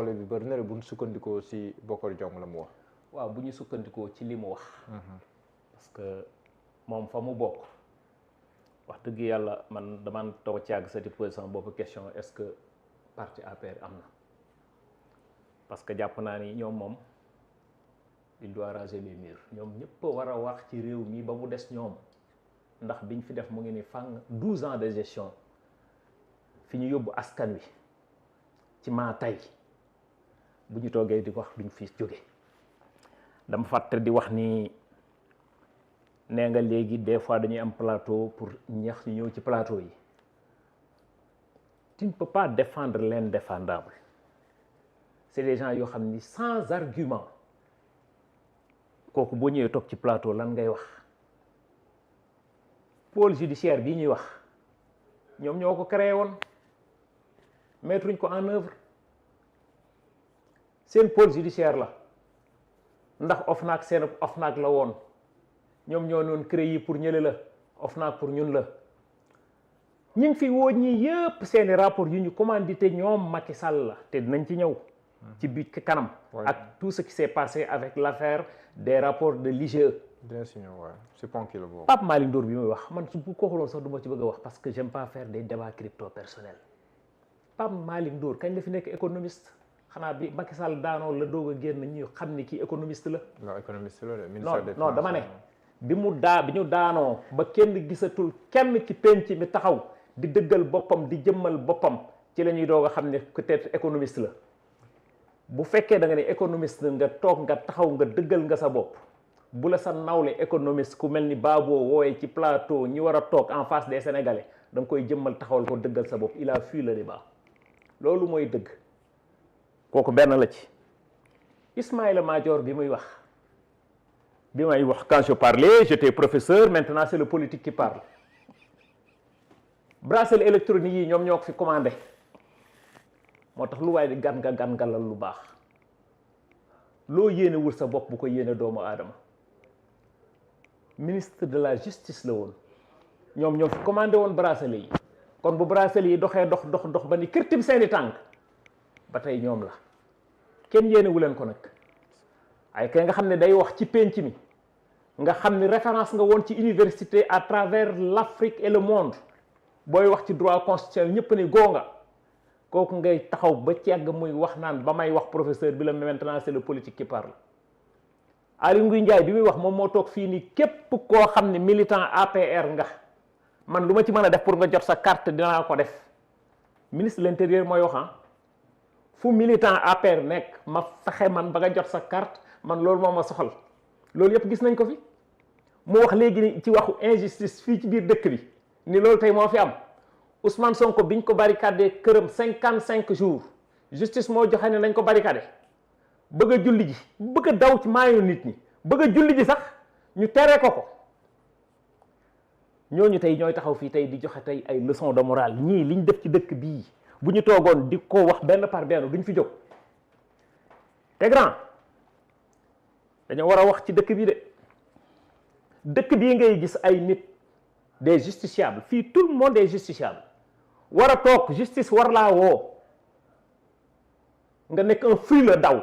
coow bi bëri na bu ñu sukkandikoo si Bokar Diong la mu wax. waaw bu ñu sukkandikoo ci li mu wax. parce que moom fa mu bokk wax dëgg yàlla man dama toog ci yàgg sa di poser sama bopp question est-ce que parti APR am na parce que jàpp naa ni ñoom moom il doit raser les murs ñoom ñëpp war a wax ci réew mi ba mu des ñoom ndax biñ fi def mu ngi ni fang 12 ans de gestion fi ñu yóbbu askan wi ci maa tey bu ñu toogee di wax duñ fi jóge dama fàtte di wax ni nee nga léegi des fois dañuy am plateau pour ñax ñu ñëw ci plateau yi tu ne peux pas défendre l'indéfendable c'est des gens yoo xam ni sans argument kooku boo ñëwee toog ci plateau lan ngay wax pôle judiciaire bii ñuy wax ñoom ñoo ko créé woon mettre ñu ko en œuvre seen pôle judiciaire la ndax OFNAC seen OFNAC la woon ñoom ñoo noon créé yi pour ñële la OFNAC pour ñun la ñu ngi fi woo ñi yëpp seeni rapport yu ñu commandité ñoom Macky Sall la te dinañ ci ñëw ci biir kanam ak tout ce qui s'est passé avec l'affaire des rapports de l'IGE. bien sûr waaw c'est ponky la boobu. Pape Malick Ndour bi muy wax man su ko waxuloon sax du ma ci bëgg a wax parce que j'aime pas faire des débats crypto personnels Pape Malick Ndour kañ la fi nekk économiste xanaa bi Macky Sall daanoo la doog a génn ñu xam ni kii économiste la. non économiste la de ministère des non dama ne bi ñu daanoo ba kenn gisatul kenn ci penc mi taxaw di dëggal boppam di jëmmal boppam ci la ñuy doog a xam ne peut-être économiste la. bu fekkee da nga ne économiste nga toog nga taxaw nga dëggal nga sa bopp bu la sa nawle économiste ku mel ni Baboo wooye ci plateau ñi war a toog en face des Sénégalais da nga koy jëmmal taxawal ko dëggal sa bopp il a fui le débat loolu mooy dëgg kooku benn la ci. Ismaïla Madior bi may wax quand je parlais j'étais professeur maintenant c'est le politique qui parle bracelet électronique yi ñoom ñoo ko fi commandé. moo tax lu waaye di gan galal lu baax loo yéene wul sa bopp bu ko yéene doomu aadama ministre de la justice la woon ñoom fi commandé woon bracelet yi kon bu bracelet yi doxee dox ba ni kërtim seeni tànk ba tey ñoom la kenn yéene wu leen ko nag ay kay nga xam ne day wax ci penc mi nga xam ni référence nga woon ci université à travers l'Afrique et le monde booy wax ci droit constitutionnel ñëpp ni goonga kooku ngay taxaw ba ci yàgg muy wax naan ba may wax professeur bi la maintenant c'est le politique qui parle Aly Ngouille Ndiaye bi muy wax moom moo toog fii nii képp koo xam ne militant APR nga man lu ma ci mën a def pour nga jot sa carte dinaa ko def ministre de l'intérieur mooy wax fu militant APR nekk ma fexe man ba nga jot sa carte man loolu moo ma soxal loolu yëpp gis nañ ko fi mu wax léegi ni ci waxu injustice fii ci biir dëkk bi ni loolu tey moo fi am Ousmane Sonko biñ ko barricadé këram 55 jours justice moo joxe ne nañ ko barricadé bëgg a julli ji bëgg a daw ci maayu nit ñi bëgg a julli ji sax ñu tere ko ñooñu tey ñooy taxaw fii tey di joxe tey ay leçons de morale ñii liñ def ci dëkk bii bu ñu toogoon di ko wax benn par benn duñ fi jóg te grand dañoo war a wax ci dëkk bii de dëkk bii ngay gis ay nit des justiciables fii tout le monde est justiciable war a toog justice war laa woo nga nekk un frileux daw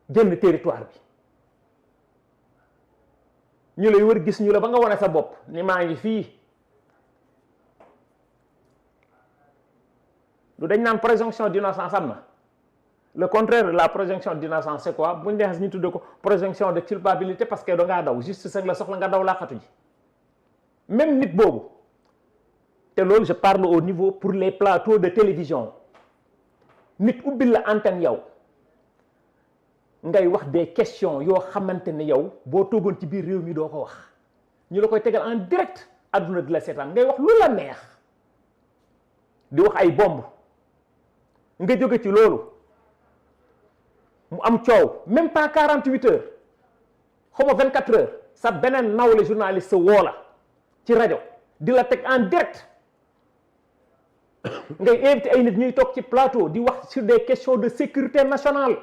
génn territoire bi ñu lay wër gis ñu la ba nga wane sa bopp ni maa ngi fii lu dañ naan présomption d'innocence am na le contraire de la présomption d'innocence c'est quoi buñ neexee ñu tuddee ko présomption de culpabilité parce que da ngaa daw justice ak la soxla nga daw laaxatu ji même nit boobu te loolu je parle au niveau pour les plateaux de télévision nit ubbil la antenne yow ngay wax des questions yoo xamante ne yow boo toogoon ci biir réew mi doo ko wax ñu la koy tegal en direct adduna di la seetaan ngay wax lu la neex di wax ay bomb nga jóge ci loolu mu am coow même pas 48 heures xaw ma 24 heures sa beneen nawle journaliste woo la ci rajo di la teg en direct ngay invité ay nit ñuy toog ci plateau di wax sur des questions de sécurité nationale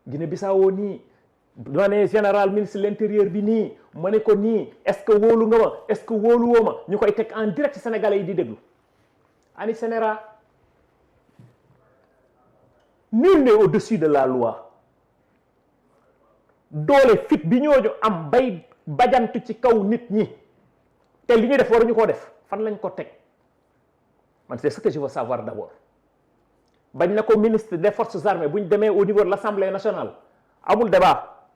Guinée-Bissau nii ma ne général ministre de l'intérieur bi nii ma ne ko nii est-ce que wóolu nga ma est-ce que wóolu woo ma ñu koy teg en direct sénégalais yi di déglu ani sénéra nul n'est au-dessus de la loi doole fit bi ñooñu am bay bajantu ci kaw nit ñi te li ñu def waruñu koo def fan lañ ko teg man c'est ce que je veux savoir d'abord bañ na ko ministre des forces armées bu ñu demee au niveau de l'Assemblée nationale amul débat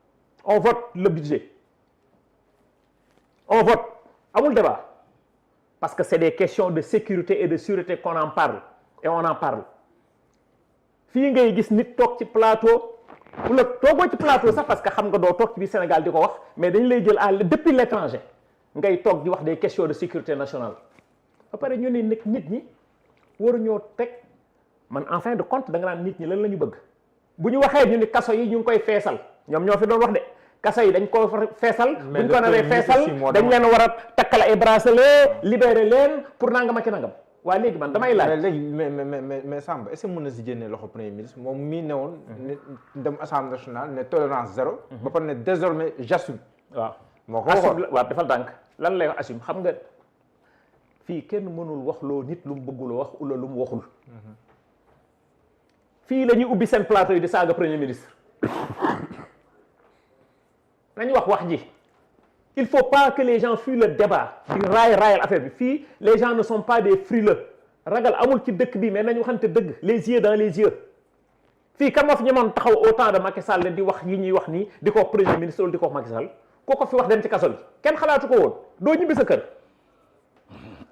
on vote le budget on vote amul débat parce que c'est des questions de sécurité et de sûreté qu'on en parle et on en parle fii ngay gis nit toog ci plateau wala toogoo ci plateau sax parce que xam nga doo toog ci biir Sénégal di ko wax mais dañu lay jël depuis l'étranger ngay toog di wax des questions de sécurité nationale ba pare ñu ne nit ñi waruñoo teg man en fin de compte da nga naan nit ñi lan la ñu bëgg bu ñu waxee ñu ni kaso yi ñu ngi koy feesal ñoom ñoo fi doon wax de kaso yi dañ ko feesal buñ ko naree feesal dañ leen war a takkal ay bracelet libérer leen pour nangam ak nangam waaye léegi man damay laaj léegi mais Samba est-ce que mën na si génne loxo premier ministre moom mii ne woon dem assemblée nationale ne tolérance zéro ba pare ne désormais j'assume waaw moo ko waxoon waaw defal dànk lan lay wax assume xam nga fii kenn mënul wax loo nit lu mu bëggul wax wala lu mu waxul fii la ñuy ubbi seen plateau yi di saaga premier ministre nañu wax ji il faut pas que les gens fuient le débat di raayal affaire bi fii les gens ne sont pas des frileux ragal amul ci dëkk bi mais nañu waxante dëgg les yeux dans les yeux fii kan moo fi ñemoon taxaw au temps de Macky Sall di wax yi ñuy wax nii di ko wax premier ministre wala di ko wax Macky Sall koo ko fi wax dem ci kaso bi kenn xalaatu ko woon doo ñibbi sa kër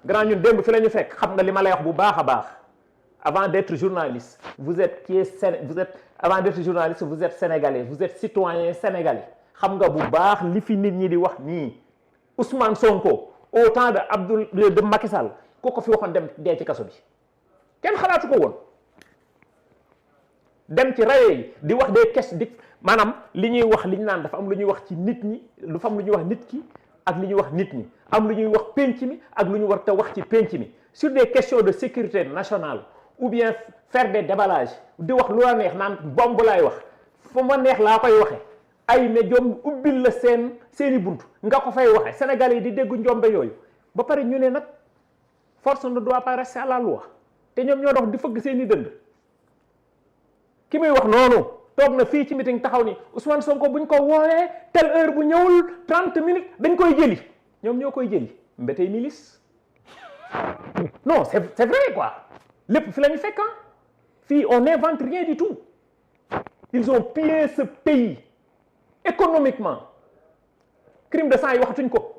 grand ñun démb fi la ñu fekk xam nga li ma lay wax bu baax a baax avant d'être journaliste vous êtes avant d'être journaliste vous êtes sénégalais vous êtes citoyen sénégalais xam nga bu baax li fi nit ñi di wax nii Ousmane Sonko au temps de Macky Sall koo ko fi waxoon dem dee ci kaso bi kenn xalaatu ko woon dem ci rajo yi di wax des questions di maanaam li ñuy wax li ñu naan dafa am lu ñuy wax ci nit ñi lu fa am lu ñuy wax nit ki ak li ñuy wax nit ñi am lu ñuy wax penc mi ak lu ñu war te wax ci penc mi sur des questions de sécurité nationale ou bien faire des déballages di wax lu la neex naan bomb laay wax fu ma neex laa koy waxe ay médium ubbil la seeni bunt nga ko fay waxe Sénégal yi di déggu njombe yooyu ba pare ñu ne nag force ne doit pas rester à la loi te ñoom ñoo dox di fëgg seeni dënd ki muy wax noonu toog na fii ci meeting taxaw ni Ousmane Sonko buñ ko woowee telle heure bu ñëwul 30 minutes dañ koy jëli ñoom ñoo koy jëli mbétey milice non c'est vrai quoi lépp fi la ñu fekk fii on n'invente rien du tout ils ont pillé ce pays économiquement crime de sang yi waxatuñ ko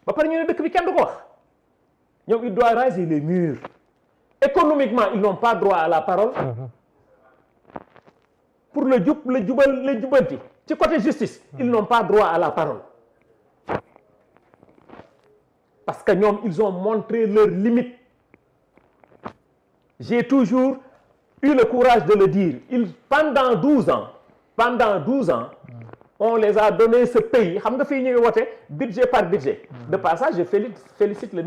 ba pare ñu ne dëkk bi kenn du ko wax ñoom il doit raser les murs économiquement ils n'ont pas droit à la parole pour le jubanti ci côté justice ils n'ont pas droit à la parole parce que ñoom ils ont montré leurs limites j'ai toujours eu le courage de le dire pendant 12 ans on les a donné ce pays xam nga fii ñu ngi wote budget par budget de passage je félicite le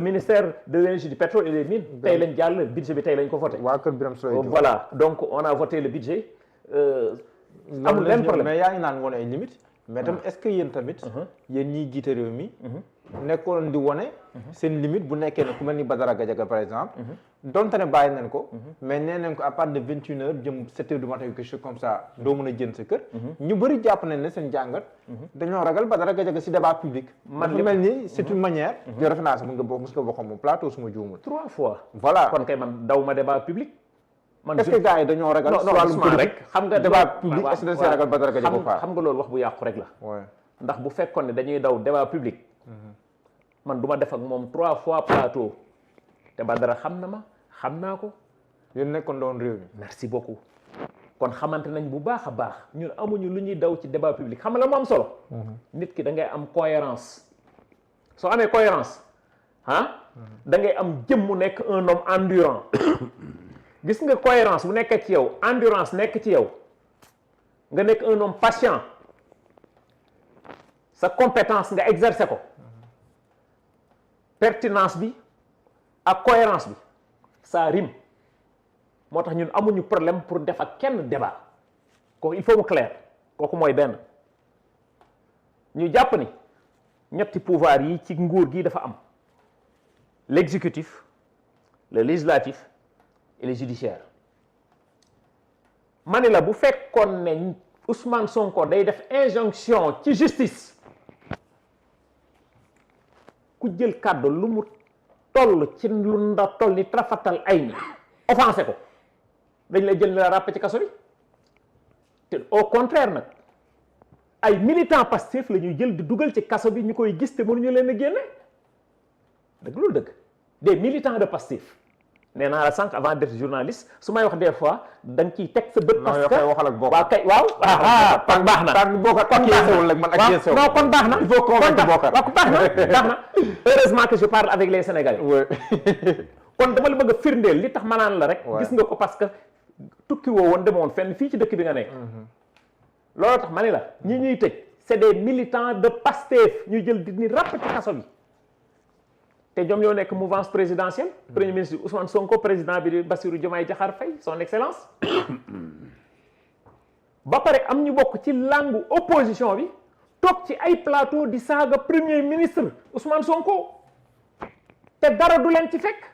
ministère de l'énergie du pétrole et des mines tey lañ jàll budget bi tey lañ ko voté waa kër Birame Souleye Diop voilà donc on a voté le budget amul benn problème mais yaa ngi naan woon ay limites mais tam est-ce que yéen tamit yéen ñiy jiite réew mi nekkoon di wone seen limite bu nekkee ne ku mel ni Badara Gadiaga par exemple donte ne bàyyi nañ ko mais nee nañ ko à partir de 21h jëm 7h du matin quelque chose comme ça doo mën a jën sa kër ñu bëri jàpp nañ ne seen jàngat dañoo ragal Badara Gadiaga si débat public man li mel ni c'est une manière de référence mos nga bokk moom plateau suma juumul 3 fois voilà kon kay man daw ma débat public man est-ce que gars yi dañoo ragal non rek xam nga débat public est-ce que dañ see ragal Badara Gadiaga pas xam nga loolu wax bu yàqu rek la ndax bu fekkoon ne dañuy daw débat public man du ma def ak moom 3 fois plateau te Badara xam na ma xam naa ko yéen nekkoon doon réew mi merci beaucoup kon xamante nañ bu baax a baax ñun amuñu lu ñuy daw ci débat public xam nga la mu am solo nit ki da ngay am cohérence soo amee cohérence da ngay am jëm mu nekk un homme endurant gis nga cohérence bu nekkee ci yow endurance nekk ci yow nga nekk un homme patient sa compétence nga exercer ko pertinence bi ak cohérence bi ça rime moo tax ñun amuñu problème pour def ak kenn débat kooku il faut mu clair kooku mooy benn ñu jàpp ni ñetti pouvoir yi ci nguur gi dafa am l'exécutif le législatif et les judiciaires ma ne la bu fekkoon ne Ousmane Sonko day def injonction ci justice ku jël kàddu lu mu toll ci lu nda toll ni trafatal ay ni offensé ko dañ lay jël la ràpp ci kaso bi te au contraire nag ay militants Pastef la ñuy jël di dugal ci kaso bi ñu koy gis te mënuñu leen a génne dëgg loolu dëgg des militants de Pastef nee naa la sànq avant d'être journaliste su may wax des fois da nga ciy teg sa bët. parce que waxal ak bokk waaw kay waaw. kon baax na kon bokk kon yeesewul rek man ak yeesewul. non kon baax na. il faut convaincre Bokar. waaw baax na baax na heureusement que je parle avec les Sénégalais. kon dama la bëgg a firndeel li tax ma naan la rek. gis nga ko parce que tukki woo woon demoon fenn fii ci dëkk bi nga nekk. loolu tax ma ne la ñi ñuy tëj c'est des militants de Pastef ñuy jël di ni ràpp ci kaso bi. te ñoom ñoo nekk mouvance présidentielle premier ministre Ousmane Sonko président bi di Bassirou Diomaye Diakhar Faye son excellence ba pare am ñu bokk ci langue opposition bi toog ci ay plateau di saaga premier ministre Ousmane Sonko te dara du leen ci fekk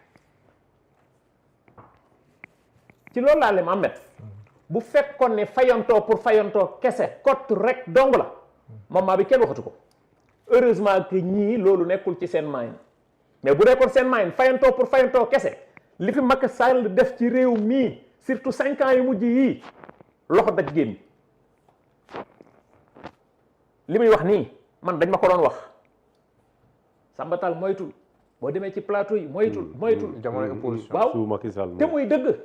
ci loolu laa leen amet bu fekkoon ne fayantoo pour fayantoo kese kott rek dong la moment bi kenn waxatu ko heureusement que ñii loolu nekkul ci seen main mais bu nekkoon seen main fayantoo pour fayantoo kese li fi Macky Sall def ci réew mii surtout 5 ans yu mujj yii loxo daj génn li muy wax nii man dañ ma ko doon wax Sambatal moytul boo demee ci plateau yi moytul jamono opposition waaw suu Macky Sall te muy dëgg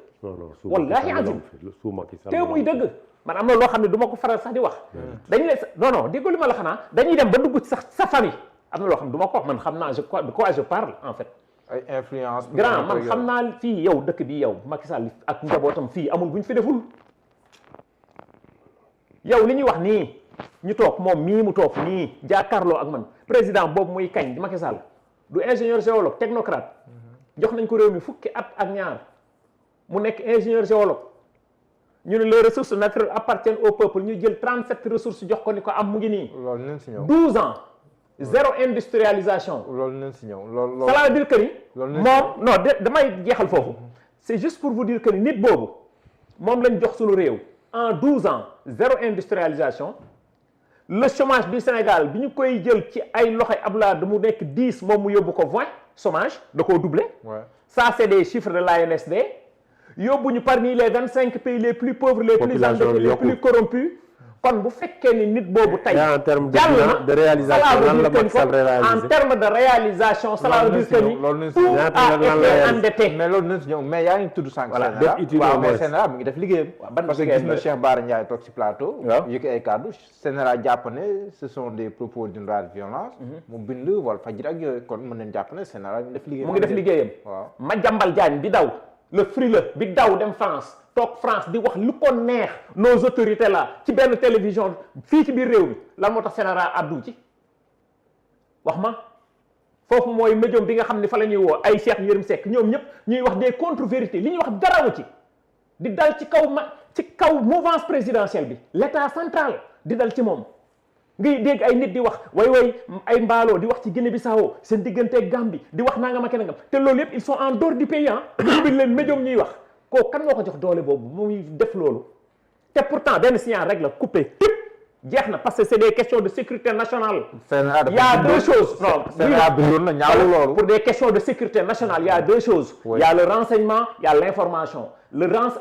wallahi azim suu Macky Sall te muy dëgg man am na loo xam ne du ma ko faral sax di wax dañu lay non déggoo li ma la xanaa dañuy dem ba dugg ci sax sa famille am na loo xam ne du ma ko wax man xam naa de quoi je parle en fait ay influence grand man xam naa fii yow dëkk bi yow Macky Sall ak njabootam fii amul bu ñu fi deful yow li ñuy wax nii ñu toog moom mii mu toog nii jàkkaarloo ak man président boobu muy kañ Macky Sall du ingénieur géologue technocrate jox nañ ko réew mi fukki at ak ñaar mu nekk ingénieur géologue ñu ne les ressources naturelles appartiennent au peuple ñu jël 37 ressources jox ko ni ko am mu ngi nii. loolu nañ si ñëw 12 ans. zéro industrialisation. loolu nañ si ñëw loolu. ça veut dire que ni. moom non damay jeexal foofu. c'est juste pour vous dire que ni nit boobu moom lañ jox suñu réew. en 12 ans zéro industrialisation. le chômage du Sénégal bi ñu koy jël ci ay loxoy Abdoulaye mu nekk 10 moom mu yóbbu ko 20 chômage da koo doublé. ça c'est des chiffres de l'ANSD. yóbbuñu parmi les 25 pays les plus pauvres les plus endettés les plus corrompus kon bu fekkee ni nit boobu tey en termes de réalisation lan la Macky Sall réalisé en termes de réalisation cela veut dire que ni tout a été endetté mais loolu nañ si ñëw mais yaa ngi tudd sànq waaw mais CNRA mi ngi def liggéeyam parce que gis na Cheikh Bara Ndiaye toog ci plateau yëkki ay kàddu CNRA jàpp ne ce sont des propos d'une rare violence mu bind wala fajir ak yooyu kon mën nañ jàpp ne CNRA mi ngi def liggéeyam mu ngi def liggéeyam waaw Madiambal Diagne bi daw le frileux bi daw dem France toog France di wax lu ko neex nos autorités là ci benn télévision fii ci biir réew mi lan moo tax CNRA addu ci wax ma foofu mooy médium bi nga xam ne fa la ñuy woo ay Cheikh Yérim Seck ñoom ñëpp ñuy wax des contre-vérités li ñuy wax darawu ci di dal ci kaw mouvance présidentielle bi l'état central di dal ci moom ngay dégg ay nit di wax way ay mbaaloo di wax ci Guinée-Bissau seen digganteeg Gambie di wax nangam ak nangam te loolu yëpp ils sont en dehors du pays ñu bind leen médium ñuy wax kooku kan moo ko jox doole boobu muy def loolu te pourtant benn signal rek la coupé tip jeex na parce que c'est des questions de sécurité nationale. il y a deux choses non CNRA bindoon na ñaaw loolu pour des questions de sécurité nationale il y a deux choses il y a le renseignement il y a l'information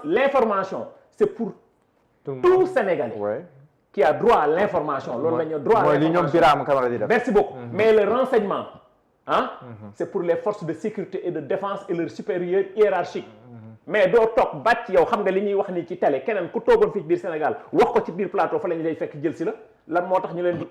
l'information c'est pour tout Sénégalais qui a droit à l'information loolu la ñu droit à l'information mooy li ñoom Birame Kamara di def merci beaucoup mais le renseignement c'est pour les forces de sécurité et de défense et leurs supérieurs hiérarchiques mais doo toog bàcc yow xam nga li ñuy wax ni ci télé keneen ku toogoon fii ci biir Sénégal wax ko ci biir plateau fa la ñu lay fekk jël si la lan moo tax ñu leen di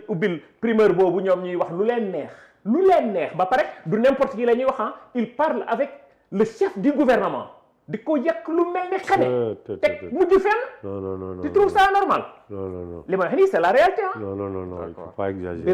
ubbil primeur boobu ñoom ñuy wax lu leen neex ba pare du n'importe qui la ñuy wax il parle avec le chef du gouvernement di ko yàq lu mel ni xane teg mujj fenn non tu trouves ça normal non li ma wax nii c'est la réalité non il faut pas exagérer